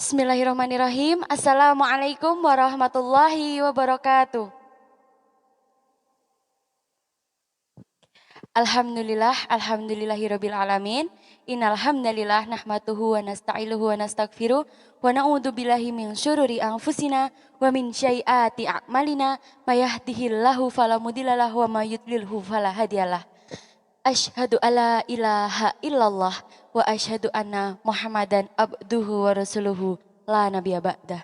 Bismillahirrahmanirrahim. Assalamualaikum warahmatullahi wabarakatuh. Alhamdulillahirabbil alamin. Innal hamdalillah nahmaduhu wa nasta'inuhu wa nastaghfiruh wa na'udzu billahi min syururi anfusina wa min sayyiati a'malina may yahdihillahu fala mudhillalahu wa may yudlilhu fala hadiyalah. Asyhadu alla ilaha illallah wa asyhadu anna Muhammadan abduhu wa rasuluhu la nabiyya ba'dah.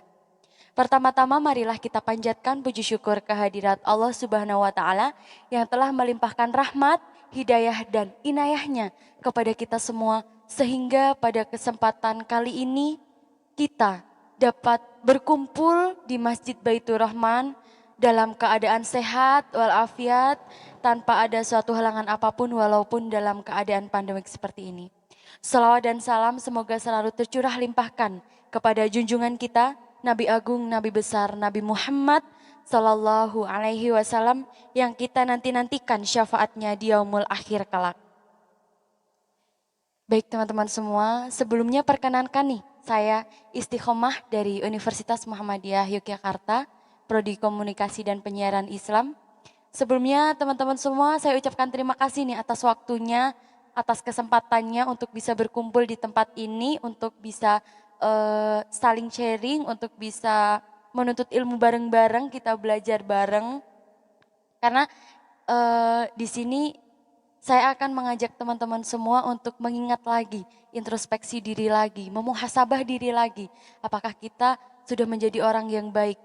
Pertama-tama marilah kita panjatkan puji syukur kehadirat Allah Subhanahu wa taala yang telah melimpahkan rahmat, hidayah dan inayahnya kepada kita semua sehingga pada kesempatan kali ini kita dapat berkumpul di Masjid Baitur Rahman dalam keadaan sehat walafiat tanpa ada suatu halangan apapun walaupun dalam keadaan pandemik seperti ini. Salawat dan salam semoga selalu tercurah limpahkan kepada junjungan kita Nabi Agung, Nabi Besar, Nabi Muhammad Sallallahu Alaihi Wasallam yang kita nantikan syafaatnya di yaumul akhir kelak. Baik teman-teman semua, sebelumnya perkenankan nih, saya Istiqomah dari Universitas Muhammadiyah Yogyakarta, Prodi Komunikasi dan Penyiaran Islam. Sebelumnya teman-teman semua saya ucapkan terima kasih nih atas waktunya, atas kesempatannya untuk bisa berkumpul di tempat ini, untuk bisa saling sharing, untuk bisa menuntut ilmu bareng-bareng, kita belajar bareng. Karena di sini saya akan mengajak teman-teman semua untuk mengingat lagi, introspeksi diri lagi, memuhasabah diri lagi. Apakah kita sudah menjadi orang yang baik?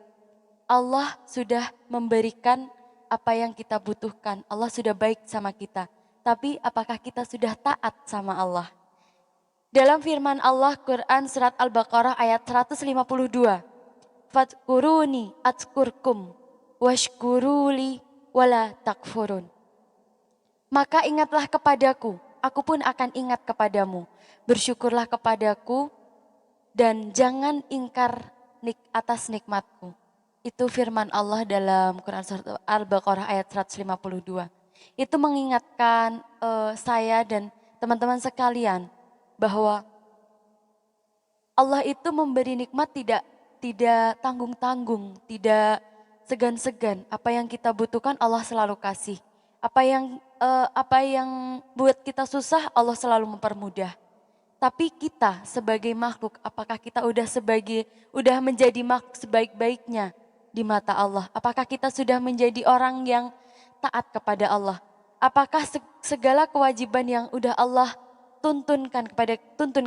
Allah sudah memberikan apa yang kita butuhkan. Allah sudah baik sama kita. Tapi apakah kita sudah taat sama Allah? Dalam firman Allah Quran surat Al-Baqarah ayat 152. Fadkuruni atkurkum washkuruli wala takfurun. Maka ingatlah kepadaku, aku pun akan ingat kepadamu. Bersyukurlah kepadaku dan jangan ingkar atas nikmatku. Itu firman Allah dalam Quran surat Al-Baqarah ayat 152. Itu mengingatkan saya dan teman-teman sekalian bahwa Allah itu memberi nikmat tidak tanggung-tanggung, tidak segan-segan. Apa yang kita butuhkan Allah selalu kasih. Apa yang buat kita susah Allah selalu mempermudah. Tapi kita sebagai makhluk, apakah kita udah menjadi makhluk sebaik-baiknya di mata Allah? Apakah kita sudah menjadi orang yang taat kepada Allah? Apakah segala kewajiban yang udah Allah tuntun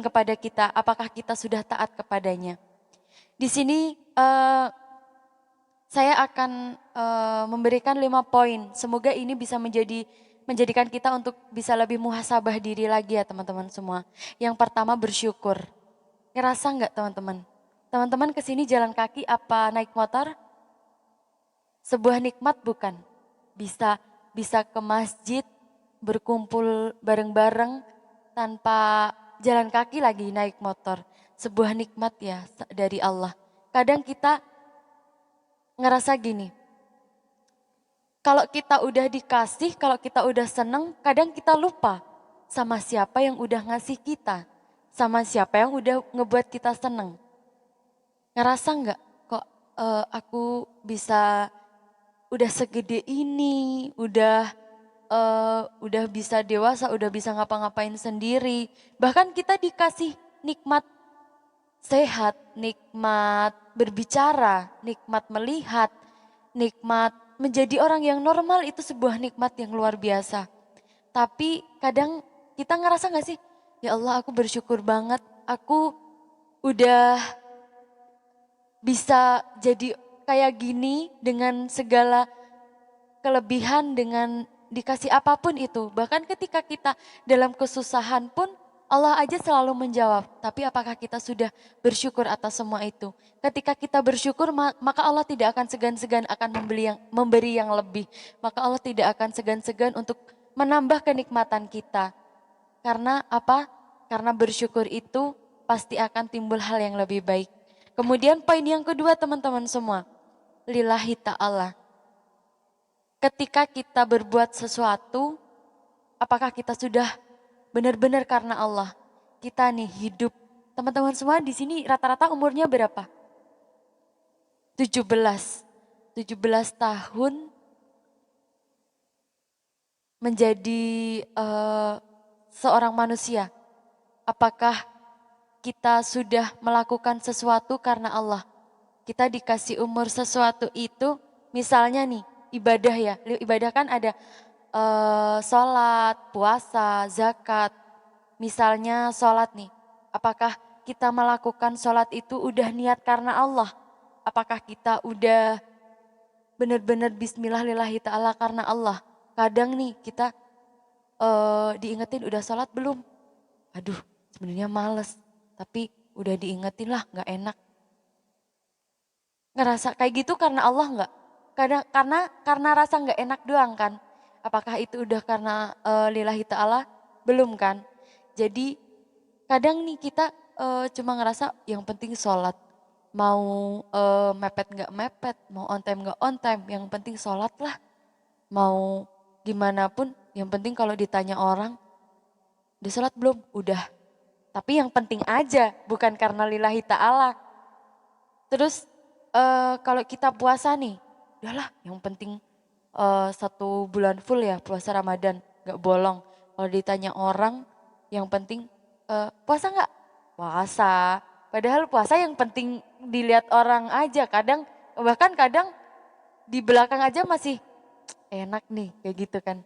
kepada kita, apakah kita sudah taat kepadanya? Di sini saya akan memberikan 5 poin. Semoga ini bisa menjadikan kita untuk bisa lebih muhasabah diri lagi ya teman-teman semua. Yang pertama bersyukur. Ngerasa enggak teman-teman? Teman-teman kesini jalan kaki apa naik motor? Sebuah nikmat bukan? Bisa ke masjid, berkumpul bareng-bareng, tanpa jalan kaki lagi naik motor. Sebuah nikmat ya dari Allah. Kadang kita ngerasa gini, kalau kita udah dikasih, kalau kita udah seneng, kadang kita lupa sama siapa yang udah ngasih kita. Sama siapa yang udah ngebuat kita seneng. Ngerasa nggak kok aku bisa udah segede ini, udah bisa dewasa, udah bisa ngapa-ngapain sendiri. Bahkan kita dikasih nikmat sehat, nikmat berbicara, nikmat melihat, nikmat menjadi orang yang normal, itu sebuah nikmat yang luar biasa. Tapi kadang kita ngerasa gak sih, ya Allah aku bersyukur banget, aku udah bisa jadi kayak gini dengan segala kelebihan, dengan dikasih apapun itu. Bahkan ketika kita dalam kesusahan pun Allah aja selalu menjawab. Tapi apakah kita sudah bersyukur atas semua itu? Ketika kita bersyukur maka Allah tidak akan segan-segan akan memberi yang lebih. Maka Allah tidak akan segan-segan untuk menambah kenikmatan kita. Karena apa? Karena bersyukur itu pasti akan timbul hal yang lebih baik. Kemudian poin yang kedua teman-teman semua. Lillahi ta'ala. Ketika kita berbuat sesuatu, apakah kita sudah benar-benar karena Allah? Kita nih hidup Teman-teman semua di sini rata-rata umurnya berapa? 17. 17 tahun menjadi seorang manusia. Apakah kita sudah melakukan sesuatu karena Allah? Kita dikasih umur sesuatu itu, misalnya nih, ibadah ya. Ibadah kan ada sholat, puasa, zakat. Misalnya sholat nih, apakah kita melakukan sholat itu udah niat karena Allah? Apakah kita udah benar-benar bismillah lillahi ta'ala karena Allah? Kadang nih kita diingetin udah sholat belum? Aduh sebenarnya males, tapi udah diingetin lah gak enak. Ngerasa kayak gitu karena Allah nggak? Karena rasa nggak enak doang kan? Apakah itu udah karena lillahi ta'ala? Belum kan? Jadi kadang nih kita cuma ngerasa yang penting sholat. Mau mepet nggak mepet, mau on time nggak on time, yang penting sholat lah. Mau gimana pun, yang penting kalau ditanya orang, udah sholat belum? Udah. Tapi yang penting aja, bukan karena lillahi ta'ala. Terus kalau kita puasa nih, udahlah yang penting 1 bulan full ya puasa Ramadan, gak bolong. Kalau ditanya orang, yang penting puasa gak? Puasa. Padahal puasa yang penting dilihat orang aja. Bahkan kadang di belakang aja masih enak nih kayak gitu kan.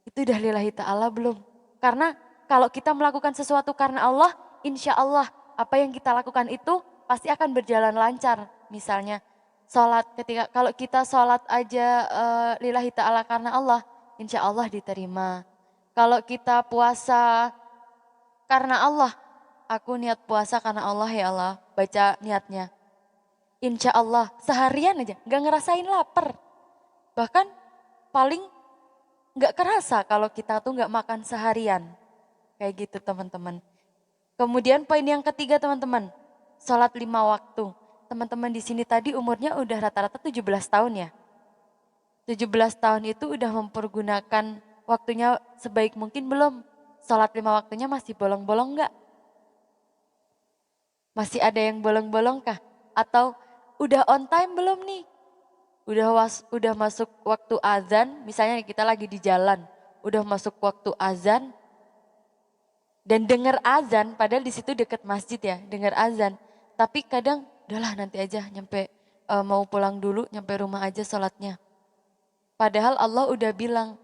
Itu udah lillahi ta'ala belum? Karena kalau kita melakukan sesuatu karena Allah, insya Allah apa yang kita lakukan itu pasti akan berjalan lancar. Misalnya sholat, kalau kita sholat aja lillahi ta'ala karena Allah, insya Allah diterima. Kalau kita puasa karena Allah, aku niat puasa karena Allah ya Allah, baca niatnya. Insya Allah seharian aja gak ngerasain lapar. Bahkan paling gak kerasa kalau kita tuh gak makan seharian. Kayak gitu teman-teman. Kemudian poin yang ketiga teman-teman, sholat 5 waktu. Teman-teman di sini tadi umurnya udah rata-rata 17 tahun ya. 17 tahun itu udah mempergunakan waktunya sebaik mungkin belum? Sholat 5 waktunya masih bolong-bolong gak? Masih ada yang bolong-bolong kah? Atau udah on time belum nih? Udah masuk waktu azan, misalnya kita lagi di jalan, udah masuk waktu azan, dan dengar azan, padahal di situ deket masjid ya, dengar azan. Tapi kadang, udahlah nanti aja nyampe mau pulang dulu, nyampe rumah aja sholatnya. Padahal Allah udah bilang,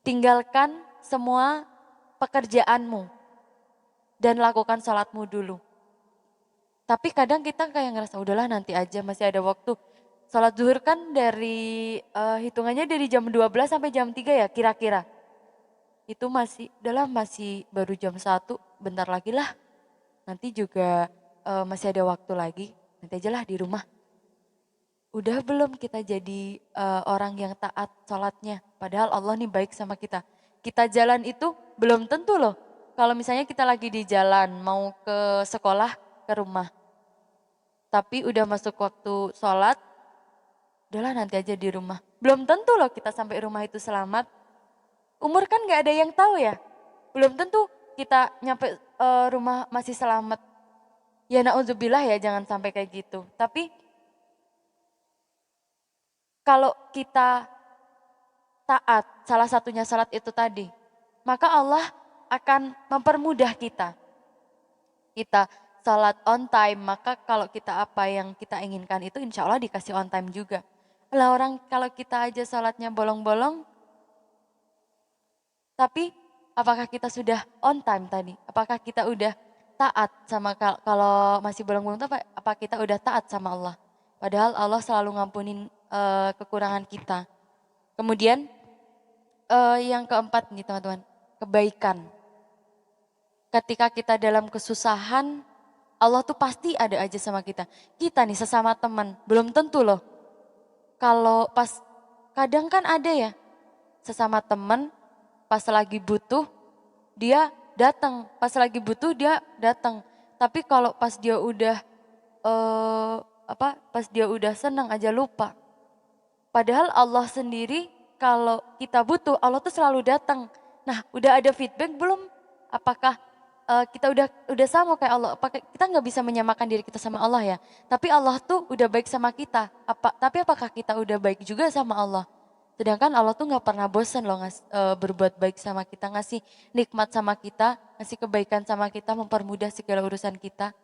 tinggalkan semua pekerjaanmu dan lakukan sholatmu dulu. Tapi kadang kita kayak ngerasa, udahlah nanti aja masih ada waktu. Sholat zuhur kan dari hitungannya dari jam 12 sampai jam 3 ya kira-kira. Itu masih baru jam 1, bentar lagi lah. Nanti juga masih ada waktu lagi, nanti aja lah di rumah. Udah belum kita jadi orang yang taat sholatnya, padahal Allah nih baik sama kita. Kita jalan itu belum tentu loh. Kalau misalnya kita lagi di jalan, mau ke sekolah, ke rumah. Tapi udah masuk waktu sholat, udahlah nanti aja di rumah. Belum tentu loh kita sampai rumah itu selamat. Umur kan gak ada yang tahu ya. Belum tentu kita nyampe rumah masih selamat. Ya na'udzubillah ya jangan sampai kayak gitu. Tapi kalau kita taat, salah satunya salat itu tadi, maka Allah akan mempermudah kita. Kita salat on time, maka kalau kita apa yang kita inginkan itu insya Allah dikasih on time juga. Lah orang kalau kita aja salatnya bolong-bolong, tapi apakah kita sudah on time tadi? Apakah kita udah taat sama kalau masih bolong-bolong itu apa kita udah taat sama Allah? Padahal Allah selalu ngampunin kekurangan kita. Kemudian yang keempat nih teman-teman, kebaikan. Ketika kita dalam kesusahan, Allah tuh pasti ada aja sama kita. Kita nih sesama teman, belum tentu loh. Kalau pas kadang kan ada ya sesama teman pas lagi butuh dia datang, pas lagi butuh dia datang. Tapi kalau pas dia udah pas dia udah senang aja lupa. Padahal Allah sendiri kalau kita butuh Allah tuh selalu datang. Nah, udah ada feedback belum? Apakah kita udah sama kayak Allah. Kita nggak bisa menyamakan diri kita sama Allah ya. Tapi Allah tuh udah baik sama kita. Tapi apakah kita udah baik juga sama Allah? Sedangkan Allah tuh nggak pernah bosen loh berbuat baik sama kita, ngasih nikmat sama kita, ngasih kebaikan sama kita, mempermudah segala urusan kita.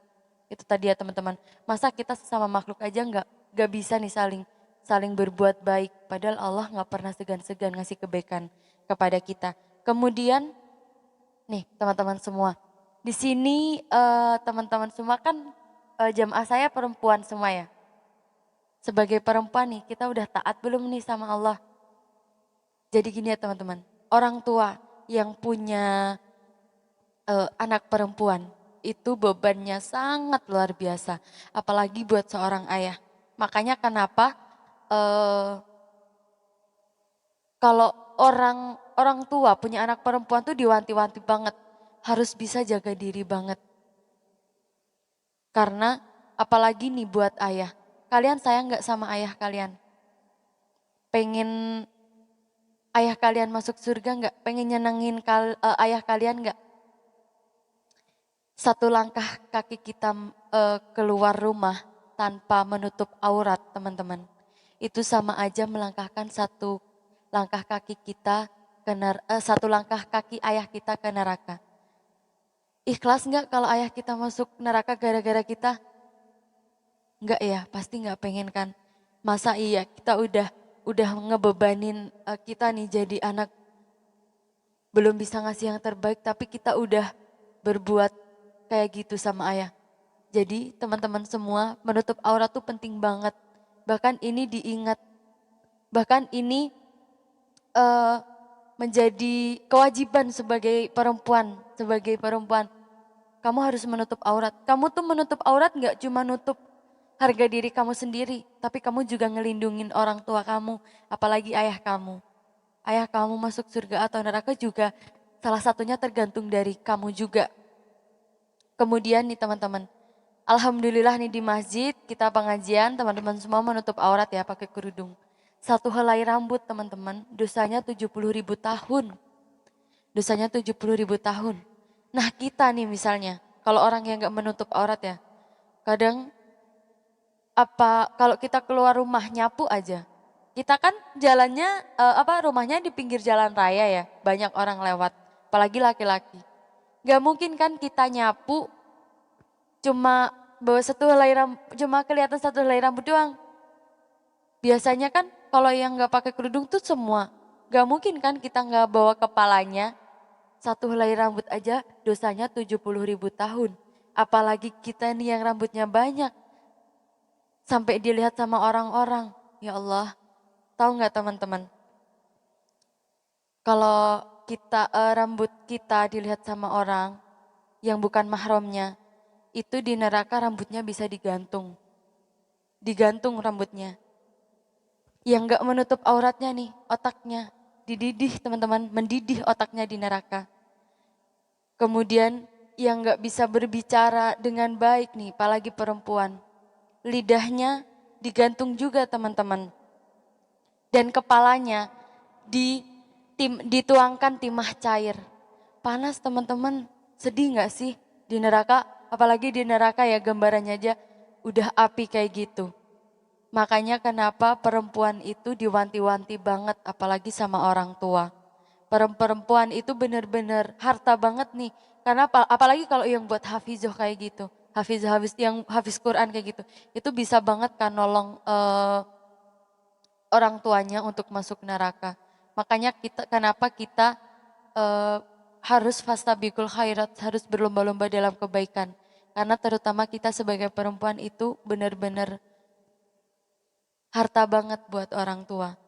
Itu tadi ya teman-teman. Masa kita sesama makhluk aja nggak bisa nih saling berbuat baik. Padahal Allah nggak pernah segan-segan ngasih kebaikan kepada kita. Kemudian nih teman-teman semua, di sini teman-teman semua kan jamaah saya perempuan semua ya. Sebagai perempuan nih kita udah taat belum nih sama Allah? Jadi gini ya teman-teman, orang tua yang punya anak perempuan itu bebannya sangat luar biasa, apalagi buat seorang ayah. Makanya kenapa kalau orang tua punya anak perempuan tuh diwanti-wanti banget, harus bisa jaga diri banget. Karena apalagi nih buat ayah, kalian sayang nggak sama ayah kalian? Pengen ayah kalian masuk surga nggak? Pengen nyenengin ayah kalian nggak? Satu langkah kaki kita keluar rumah tanpa menutup aurat teman-teman. Itu sama aja melangkahkan satu langkah kaki kita satu langkah kaki ayah kita ke neraka. Ikhlas nggak kalau ayah kita masuk neraka gara-gara kita? Enggak ya, pasti nggak pengen kan. Masa iya kita udah ngebebanin kita nih jadi anak, belum bisa ngasih yang terbaik tapi kita udah berbuat kayak gitu sama ayah. Jadi teman-teman semua, menutup aurat tuh penting banget. Bahkan ini diingat, bahkan ini menjadi kewajiban sebagai perempuan. Sebagai perempuan, kamu harus menutup aurat. Kamu tuh menutup aurat gak cuma nutup harga diri kamu sendiri, tapi kamu juga ngelindungin orang tua kamu, apalagi ayah kamu. Ayah kamu masuk surga atau neraka juga salah satunya tergantung dari kamu juga. Kemudian nih teman-teman, alhamdulillah nih di masjid kita pengajian teman-teman semua menutup aurat ya pakai kerudung. Satu helai rambut teman-teman dosanya 70.000 tahun. Dosanya 70.000 tahun. Nah kita nih misalnya, kalau orang yang gak menutup aurat ya, kadang kalau kita keluar rumah nyapu aja. Kita kan jalannya rumahnya di pinggir jalan raya ya, banyak orang lewat, apalagi laki-laki. Gak mungkin kan kita nyapu cuma bawa cuma kelihatan satu helai rambut doang. Biasanya kan kalau yang nggak pakai kerudung tuh semua. Gak mungkin kan kita nggak bawa kepalanya. Satu helai rambut aja dosanya 70.000 tahun. Apalagi kita nih yang rambutnya banyak. Sampai dilihat sama orang-orang. Ya Allah, tahu nggak teman-teman? Kalau rambut kita dilihat sama orang yang bukan mahramnya, itu di neraka rambutnya bisa digantung. Digantung rambutnya. Yang gak menutup auratnya nih, otaknya. Dididih teman-teman, mendidih otaknya di neraka. Kemudian yang gak bisa berbicara dengan baik nih, apalagi perempuan. Lidahnya digantung juga teman-teman. Dan kepalanya dituangkan timah cair. Panas teman-teman, sedih gak sih di neraka? Apalagi di neraka ya gambarannya aja udah api kayak gitu. Makanya kenapa perempuan itu diwanti-wanti banget apalagi sama orang tua. Perempuan itu bener-bener harta banget nih. Karena apalagi kalau yang buat hafizoh kayak gitu. Yang hafiz Quran kayak gitu. Itu bisa banget kan nolong orang tuanya untuk masuk neraka. Makanya kenapa kita harus fastabiqul khairat, harus berlomba-lomba dalam kebaikan. Karena terutama kita sebagai perempuan itu benar-benar harta banget buat orang tua.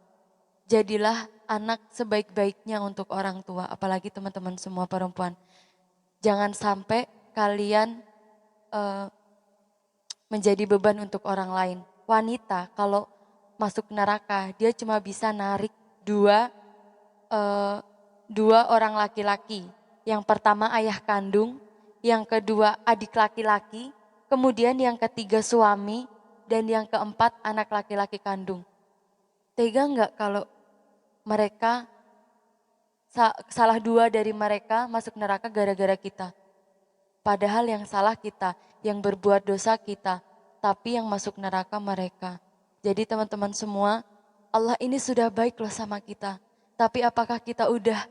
Jadilah anak sebaik-baiknya untuk orang tua, apalagi teman-teman semua perempuan. Jangan sampai kalian menjadi beban untuk orang lain. Wanita kalau masuk neraka, dia cuma bisa narik dua orang laki-laki. Yang pertama ayah kandung, yang kedua adik laki-laki, kemudian yang ketiga suami, dan yang keempat anak laki-laki kandung. Tega nggak kalau mereka salah dua dari mereka masuk neraka gara-gara kita? Padahal yang salah kita, yang berbuat dosa kita, tapi yang masuk neraka mereka. Jadi teman-teman semua, Allah ini sudah baik loh sama kita. Tapi apakah kita udah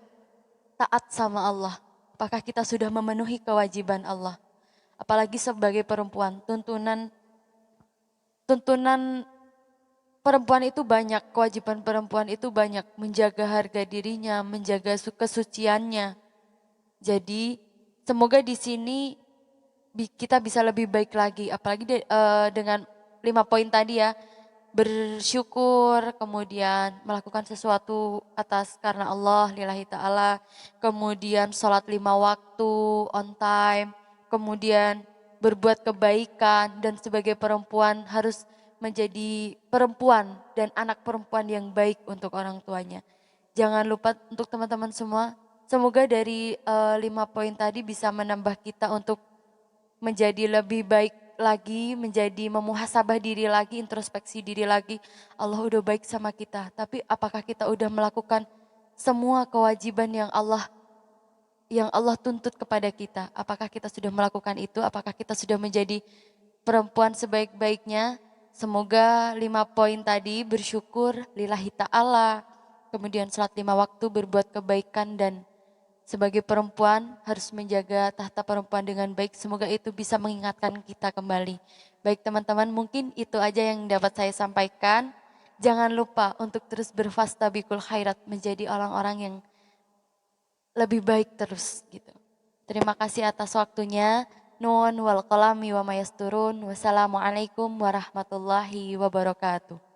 taat sama Allah? Apakah kita sudah memenuhi kewajiban Allah? Apalagi sebagai perempuan, tuntunan perempuan itu banyak, kewajiban perempuan itu banyak, menjaga harga dirinya, menjaga kesuciannya. Jadi semoga di sini kita bisa lebih baik lagi, apalagi dengan 5 poin tadi ya, bersyukur, kemudian melakukan sesuatu atas karena Allah, lillahi ta'ala, kemudian sholat 5 waktu, on time, kemudian berbuat kebaikan, dan sebagai perempuan harus menjadi perempuan dan anak perempuan yang baik untuk orang tuanya. Jangan lupa untuk teman-teman semua, semoga dari 5 poin tadi bisa menambah kita untuk menjadi lebih baik lagi, menjadi memuhasabah diri lagi, introspeksi diri lagi. Allah udah baik sama kita, tapi apakah kita udah melakukan semua kewajiban yang Allah tuntut kepada kita? Apakah kita sudah melakukan itu? Apakah kita sudah menjadi perempuan sebaik-baiknya? Semoga 5 poin tadi, bersyukur lillahi ta'ala, kemudian sholat 5 waktu, berbuat kebaikan, dan sebagai perempuan harus menjaga tahta perempuan dengan baik. Semoga itu bisa mengingatkan kita kembali. Baik teman-teman, mungkin itu aja yang dapat saya sampaikan. Jangan lupa untuk terus berfastabikul khairat, menjadi orang-orang yang lebih baik terus gitu. Terima kasih atas waktunya. Nun wal qalami wa mayasturun. Wassalamualaikum warahmatullahi wabarakatuh.